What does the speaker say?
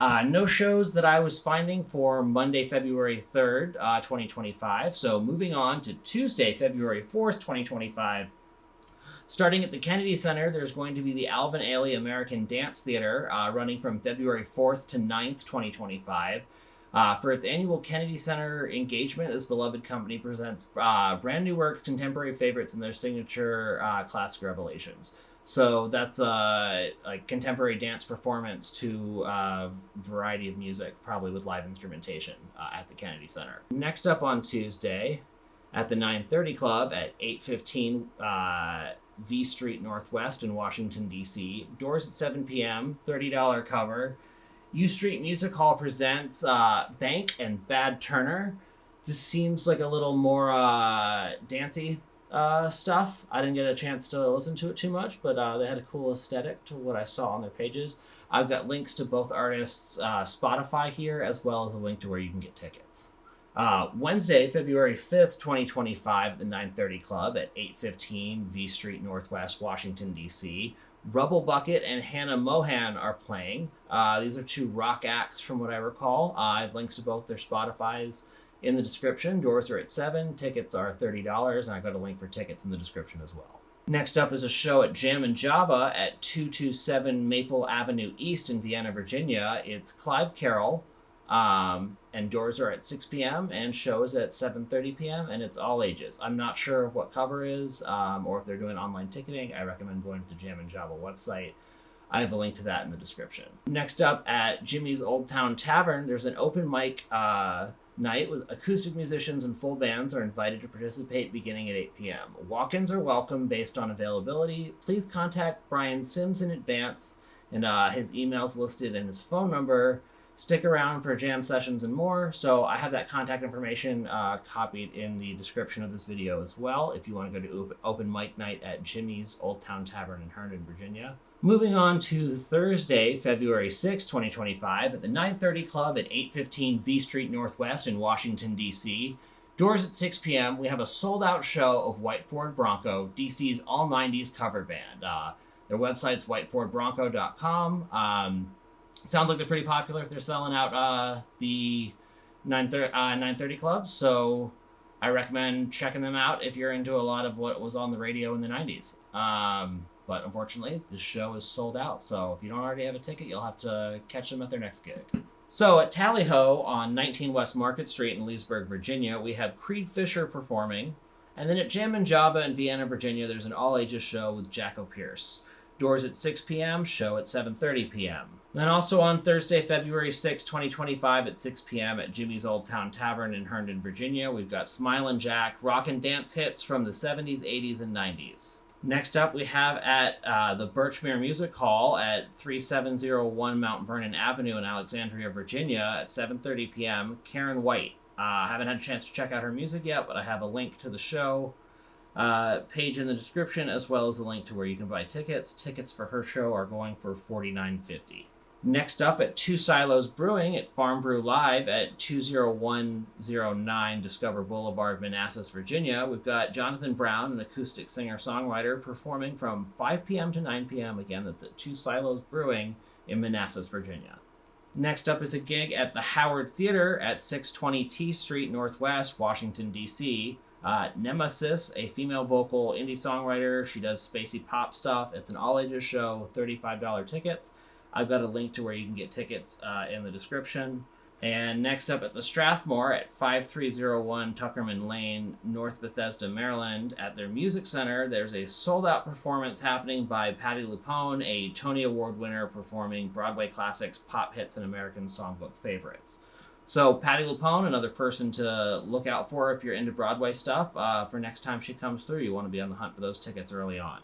No shows that I was finding for Monday, February 3rd, 2025. So moving on to Tuesday, February 4th, 2025. Starting at the Kennedy Center, there's going to be the Alvin Ailey American Dance Theater running from February 4th to 9th, 2025. For its annual Kennedy Center engagement, this beloved company presents brand new work, contemporary favorites, and their signature classic revelations. So that's a contemporary dance performance to a variety of music, probably with live instrumentation at the Kennedy Center. Next up on Tuesday, at the 930 Club at 815 V Street Northwest in Washington, D.C. Doors at 7 p.m., $30 cover. U Street Music Hall presents Bank and Bad Turner. This seems like a little more dancey stuff. I didn't get a chance to listen to it too much, but they had a cool aesthetic to what I saw on their pages. I've got links to both artists' Spotify here, as well as a link to where you can get tickets. Wednesday, February 5th, 2025, at the 930 Club at 815 V Street Northwest, Washington, D.C. Rubble Bucket and Hannah Mohan are playing. These are two rock acts from what I recall. I have links to both their Spotifys in the description. Doors are at 7, tickets are $30, and I've got a link for tickets in the description as well. Next up is a show at Jam and Java at 227 Maple Avenue East in Vienna, Virginia. It's Clive Carroll, and doors are at 6 p.m. and shows at 7:30 p.m. and it's all ages. I'm not sure what cover is or if they're doing online ticketing. I recommend going to the Jam and Java website. I have a link to that in the description. Next up at Jimmy's Old Town Tavern, there's an open mic night with acoustic musicians and full bands are invited to participate beginning at 8 p.m. Walk-ins are welcome based on availability. Please contact Brian Sims in advance, and his email's listed and his phone number. Stick around for jam sessions and more. So I have that contact information copied in the description of this video as well if you want to go to open mic night at Jimmy's Old Town Tavern in Herndon, Virginia. Moving on to Thursday, February 6, 2025, at the 930 Club at 815 V Street Northwest in Washington, D.C. Doors at 6 p.m. We have a sold-out show of White Ford Bronco, DC's all-90s cover band. Their website's whitefordbronco.com. Sounds like they're pretty popular if they're selling out the 930 Club, so I recommend checking them out if you're into a lot of what was on the radio in the 90s. But unfortunately, this show is sold out, so if you don't already have a ticket, you'll have to catch them at their next gig. So at Tally Ho on 19 West Market Street in Leesburg, Virginia, we have Creed Fisher performing. And then at Jam and Java in Vienna, Virginia, there's an all-ages show with Jacko Pierce. Doors at 6 p.m., show at 7:30 p.m. Then also on Thursday, February 6, 2025 at 6 p.m. at Jimmy's Old Town Tavern in Herndon, Virginia, we've got Smilin' Jack, rock and dance hits from the 70s, 80s, and 90s. Next up, we have at the Birchmere Music Hall at 3701 Mount Vernon Avenue in Alexandria, Virginia at 7:30 p.m., Karen White. I haven't had a chance to check out her music yet, but I have a link to the show page in the description, as well as a link to where you can buy tickets. Tickets for her show are going for $49.50. Next up at Two Silos Brewing at Farm Brew Live at 20109 Discover Boulevard, Manassas, Virginia, we've got Jonathan Brown, an acoustic singer-songwriter, performing from 5 p.m. to 9 p.m. Again, that's at Two Silos Brewing in Manassas, Virginia. Next up is a gig at the Howard Theater at 620 T Street Northwest, Washington, D.C. Nemesis, a female vocal indie songwriter. She does spacey pop stuff. It's an all-ages show, $35 tickets. I've got a link to where you can get tickets in the description. And next up at the Strathmore at 5301 Tuckerman Lane, North Bethesda, Maryland, at their music center, there's a sold-out performance happening by Patti LuPone, a Tony Award winner performing Broadway classics, pop hits, and American songbook favorites. So Patti LuPone, another person to look out for if you're into Broadway stuff. For next time she comes through, you want to be on the hunt for those tickets early on.